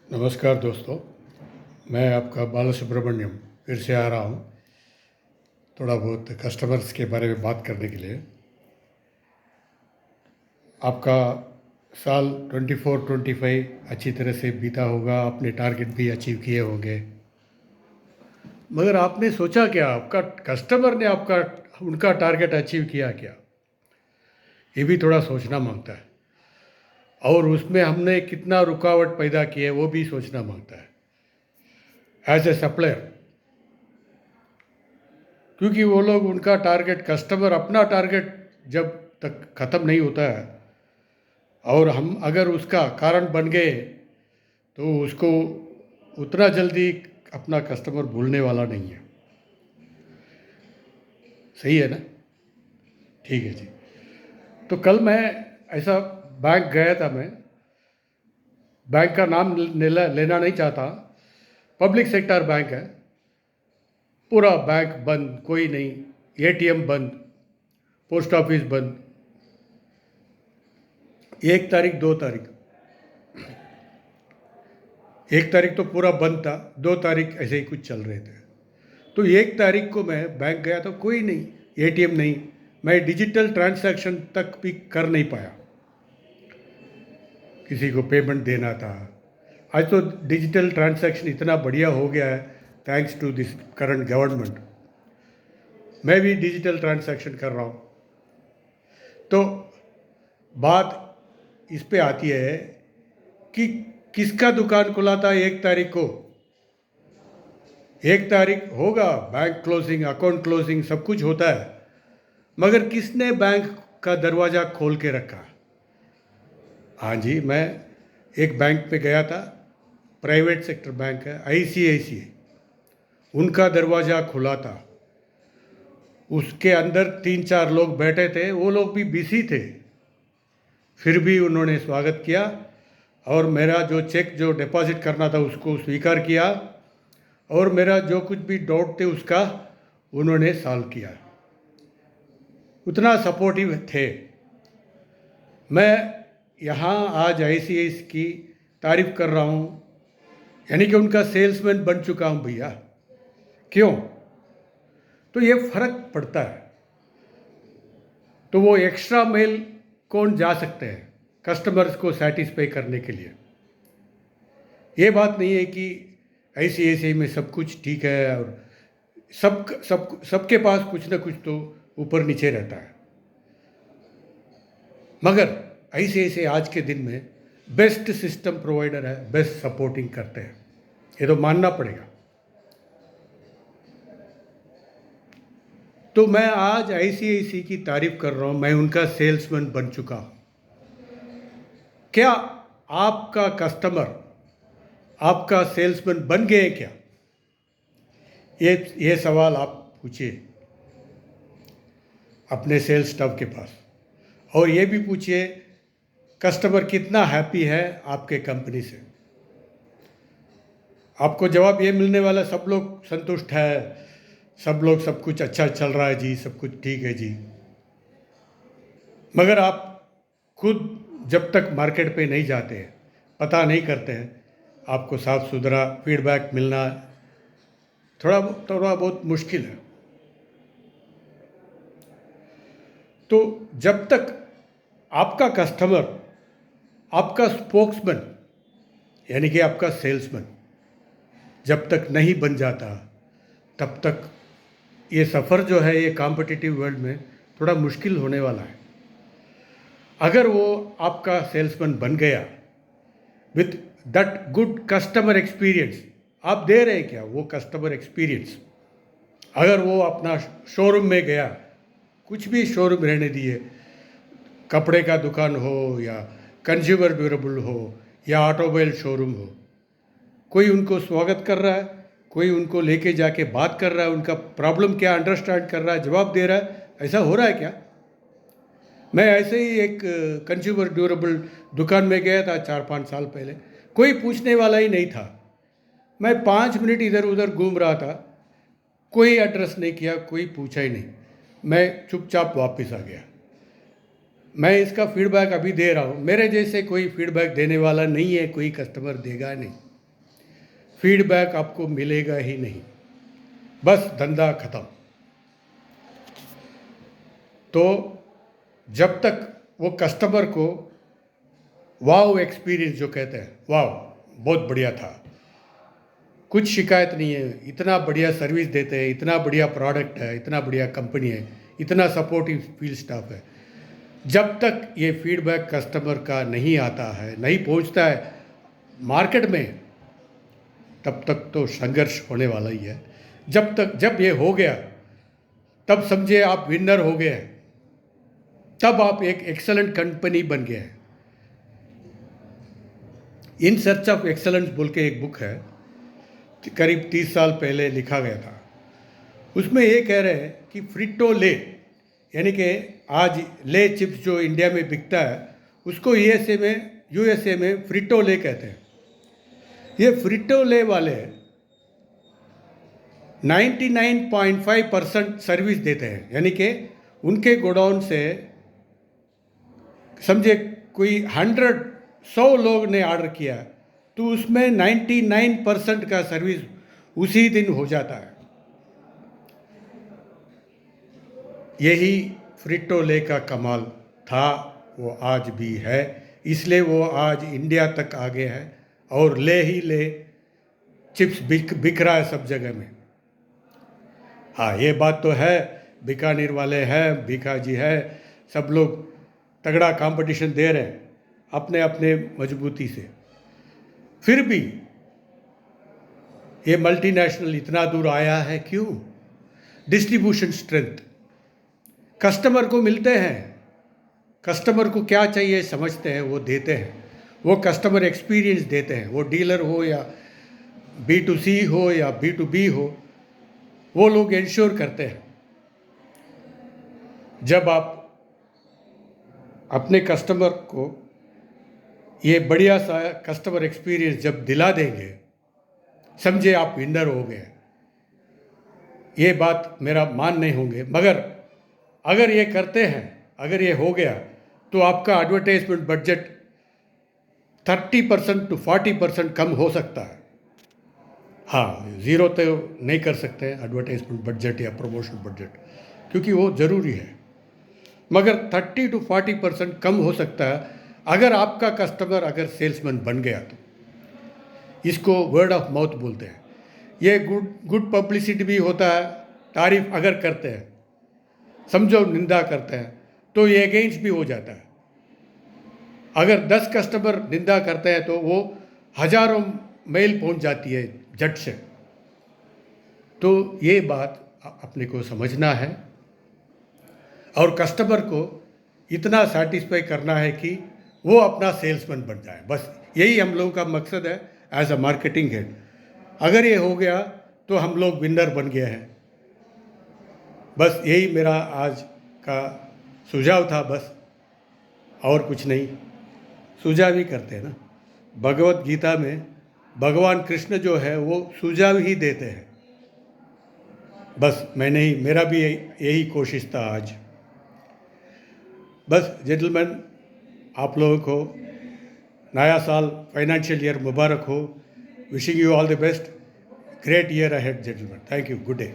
नमस्कार दोस्तों, मैं आपका बाला सुब्रमण्यम फिर से आ रहा हूँ थोड़ा बहुत कस्टमर्स के बारे में बात करने के लिए। आपका साल 24-25 अच्छी तरह से बीता होगा, आपने टारगेट भी अचीव किए होंगे। मगर आपने सोचा क्या, आपका कस्टमर ने आपका उनका टारगेट अचीव किया क्या? ये भी थोड़ा सोचना मांगता है। और उसमें हमने कितना रुकावट पैदा की है वो भी सोचना मांगता है एज ए सप्लायर। क्योंकि वो लोग उनका टारगेट, कस्टमर अपना टारगेट जब तक ख़त्म नहीं होता है और हम अगर उसका कारण बन गए तो उसको उतना जल्दी अपना कस्टमर भूलने वाला नहीं है। सही है ना? ठीक है जी। तो कल मैं ऐसा बैंक गया था। मैं बैंक का नाम लेना नहीं चाहता, पब्लिक सेक्टर बैंक है। पूरा बैंक बंद, कोई नहीं, एटीएम बंद, पोस्ट ऑफिस बंद। 1 तारीख 2 तारीख, 1 तारीख तो पूरा बंद था, 2 तारीख ऐसे ही कुछ चल रहे थे। तो 1 तारीख को मैं बैंक गया तो कोई नहीं, एटीएम नहीं, मैं डिजिटल ट्रांजैक्शन तक भी कर नहीं पाया। किसी को पेमेंट देना था। आज तो डिजिटल ट्रांजैक्शन इतना बढ़िया हो गया है, thanks to this current government. मैं भी डिजिटल ट्रांजैक्शन कर रहा हूँ। तो बात इस पे आती है कि किसका दुकान खुला था 1 तारीख को। 1 तारीख होगा, बैंक क्लोजिंग, अकाउंट क्लोजिंग, सब कुछ होता है, मगर किसने बैंक का दरवाज़ा खोल के रखा? हाँ जी, मैं एक बैंक पे गया था, प्राइवेट सेक्टर बैंक है, आईसीआईसीआई। उनका दरवाज़ा खुला था, उसके अंदर 3-4 लोग बैठे थे, वो लोग भी बिजी थे, फिर भी उन्होंने स्वागत किया और मेरा जो चेक जो डिपॉजिट करना था उसको स्वीकार किया और मेरा जो कुछ भी डाउट थे उसका उन्होंने सॉल्व किया। उतना सपोर्टिव थे। मैं यहाँ आज आईसीआईसीआई की तारीफ कर रहा हूँ, यानी कि उनका सेल्समैन बन चुका हूँ भैया। क्यों? तो ये फर्क पड़ता है। तो वो एक्स्ट्रा मेल कौन जा सकते हैं कस्टमर्स को सेटिस्फाई करने के लिए? ये बात नहीं है कि आईसीआईसीआई में सब कुछ ठीक है और सबके पास कुछ ना कुछ तो ऊपर नीचे रहता है, मगर आईसीआईसीआई आज के दिन में बेस्ट सिस्टम प्रोवाइडर है, बेस्ट सपोर्टिंग करते हैं, ये तो मानना पड़ेगा। तो मैं आज आईसीआईसीआई की तारीफ कर रहा हूँ, मैं उनका सेल्समैन बन चुका हूँ। क्या आपका कस्टमर आपका सेल्समैन बन गए क्या? ये सवाल आप पूछिए अपने सेल्स स्टाफ के पास, और ये भी पूछिए कस्टमर कितना हैप्पी है आपके कंपनी से। आपको जवाब ये मिलने वाला, सब लोग संतुष्ट है, सब लोग, सब कुछ अच्छा चल रहा है जी, सब कुछ ठीक है जी। मगर आप खुद जब तक मार्केट पे नहीं जाते हैं, पता नहीं करते हैं, आपको साफ सुथरा फीडबैक मिलना थोड़ा थोड़ा बहुत मुश्किल है। तो जब तक आपका कस्टमर आपका स्पोक्समैन, यानी कि आपका सेल्समैन जब तक नहीं बन जाता, तब तक ये सफ़र जो है ये कॉम्पिटिटिव वर्ल्ड में थोड़ा मुश्किल होने वाला है। अगर वो आपका सेल्समैन बन गया with that good customer experience, आप दे रहे हैं क्या वो कस्टमर एक्सपीरियंस? अगर वो अपना शोरूम में गया, कुछ भी शोरूम रहने दिए, कपड़े का दुकान हो या कंज्यूमर ड्यूरेबल हो या ऑटोमोबाइल शोरूम हो, कोई उनको स्वागत कर रहा है, कोई उनको लेके जाके बात कर रहा है, उनका प्रॉब्लम क्या अंडरस्टैंड कर रहा है, जवाब दे रहा है, ऐसा हो रहा है क्या? मैं ऐसे ही एक कंज्यूमर ड्यूरेबल दुकान में गया था 4-5 साल पहले, कोई पूछने वाला ही नहीं था। मैं 5 मिनट इधर उधर घूम रहा था, कोई एड्रेस नहीं किया, कोई पूछा ही नहीं, मैं चुपचाप वापस आ गया। मैं इसका फीडबैक अभी दे रहा हूँ, मेरे जैसे कोई फीडबैक देने वाला नहीं है, कोई कस्टमर देगा नहीं। फीडबैक आपको मिलेगा ही नहीं, बस धंधा खत्म। तो जब तक वो कस्टमर को वाव एक्सपीरियंस जो कहते हैं, वाव बहुत बढ़िया था, कुछ शिकायत नहीं है, इतना बढ़िया सर्विस देते हैं, इतना बढ़िया प्रोडक्ट है, इतना बढ़िया कंपनी है, इतना सपोर्टिव फील्ड स्टाफ है, जब तक ये फीडबैक कस्टमर का नहीं आता है, नहीं पहुंचता है मार्केट में, तब तक तो संघर्ष होने वाला ही है। जब ये हो गया तब समझिए आप विनर हो गए हैं, तब आप एक एक्सेलेंट कंपनी बन गए हैं। इन सर्च ऑफ एक्सेलेंस बोल के एक बुक है, करीब 30 साल पहले लिखा गया था। उसमें ये कह रहे हैं कि फ्रिटो ले, यानी कि आज ले चिप्स जो इंडिया में बिकता है उसको यूएसए में फ्रिटो ले कहते हैं। ये फ्रिटो ले वाले 99.5% सर्विस देते हैं, यानी कि उनके गोडाउन से समझे कोई 100 लोग ने ऑर्डर किया तो उसमें 99% का सर्विस उसी दिन हो जाता है। यही फ्रिटो ले का कमाल था, वो आज भी है, इसलिए वो आज इंडिया तक आ गया है और ले ही ले चिप्स बिक रहा है सब जगह में। हाँ, ये बात तो है, बीकानेर वाले हैं, भीखा जी है, सब लोग तगड़ा कंपटीशन दे रहे हैं अपने अपने मजबूती से। फिर भी ये मल्टीनेशनल इतना दूर आया है क्यों? डिस्ट्रीब्यूशन स्ट्रेंथ, कस्टमर को मिलते हैं, कस्टमर को क्या चाहिए समझते हैं, वो देते हैं, वो कस्टमर एक्सपीरियंस देते हैं, वो डीलर हो या B2C हो या B2B हो, वो लोग इंश्योर करते हैं। जब आप अपने कस्टमर को ये बढ़िया सा कस्टमर एक्सपीरियंस जब दिला देंगे, समझे आप विनर हो गए। ये बात मेरा मान नहीं होंगे, मगर अगर ये करते हैं, अगर ये हो गया तो आपका एडवर्टाइजमेंट बजट 30% to 40% कम हो सकता है। हाँ, ज़ीरो तो नहीं कर सकते एडवर्टाइजमेंट बजट या प्रमोशन बजट, क्योंकि वो ज़रूरी है, मगर 30 to 40% कम हो सकता है अगर आपका कस्टमर अगर सेल्समैन बन गया तो। इसको वर्ड ऑफ माउथ बोलते हैं। ये गुड पब्लिसिटी भी होता है। तारीफ अगर करते हैं, समझो निंदा करते हैं, तो ये अगेंस्ट भी हो जाता है। अगर 10 कस्टमर निंदा करते हैं तो वो हजारों मेल पहुंच जाती है झट से। तो ये बात अपने को समझना है और कस्टमर को इतना सेटिस्फाई करना है कि वो अपना सेल्समैन बन जाए। बस यही हम लोगों का मकसद है एज अ मार्केटिंग हेड। अगर ये हो गया तो हम लोग विनर बन गए हैं। बस यही मेरा आज का सुझाव था, बस और कुछ नहीं। सुझाव ही करते हैं ना, भगवत गीता में भगवान कृष्ण जो है वो सुझाव ही देते हैं। बस मैंने ही, मेरा भी यही कोशिश था आज। बस जेंटलमैन, आप लोगों को नया साल फाइनेंशियल ईयर मुबारक हो। Wishing you all the best, great year ahead gentleman. Thank you, good day.